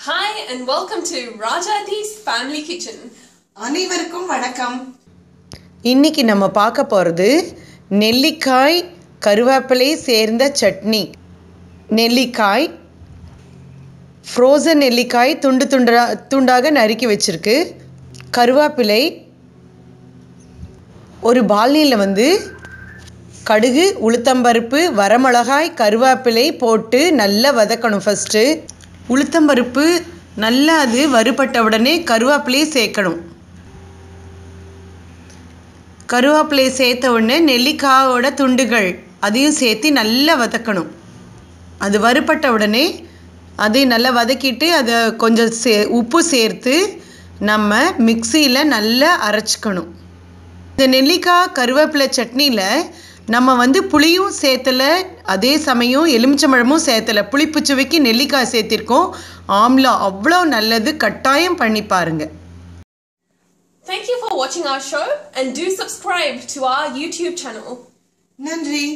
Hi and welcome to Rajati's Family Kitchen. அனைவருக்கும் வணக்கம். இன்னைக்கு நம்ம பார்க்க போகிறது நெல்லிக்காய் கருவேப்பிலை சேர்ந்த சட்னி. நெல்லிக்காய் ஃப்ரோசன் நெல்லிக்காய் துண்டாக நறுக்கி வச்சிருக்கு. கருவேப்பிலை ஒரு பால்னியில் கடுகு உளுத்தம்பருப்பு வரமிளகாய் கருவேப்பிலை போட்டு நல்லா வதக்கணும். ஃபஸ்ட்டு உளுத்தம்பருப்பு நல்லா அது வறுபட்ட உடனே கருவேப்பிலையை சேர்க்கணும். கருவேப்பிலையை சேர்த்த உடனே நெல்லிக்காயோட துண்டுகள் அதையும் சேர்த்து நல்லா வதக்கணும். அது வறுபட்ட உடனே அதை நல்லா வதக்கிட்டு அதை கொஞ்சம் உப்பு சேர்த்து நம்ம மிக்சியில் நல்லா அரைச்சிக்கணும். இந்த நெல்லிக்காய் கருவேப்பிலை சட்னியில் நம்ம புளியும் சேர்த்தலை, அதே சமயம் எலுமிச்சம்பழமும் சேர்த்தலை. புளிப்பு சுவைக்கு நெல்லிக்காய் சேர்த்திருக்கோம். ஆம்லா அவ்வளோ நல்லது, கட்டாயம் பண்ணி பாருங்க. Thank you for watching our show and do subscribe to our YouTube channel. நன்றி.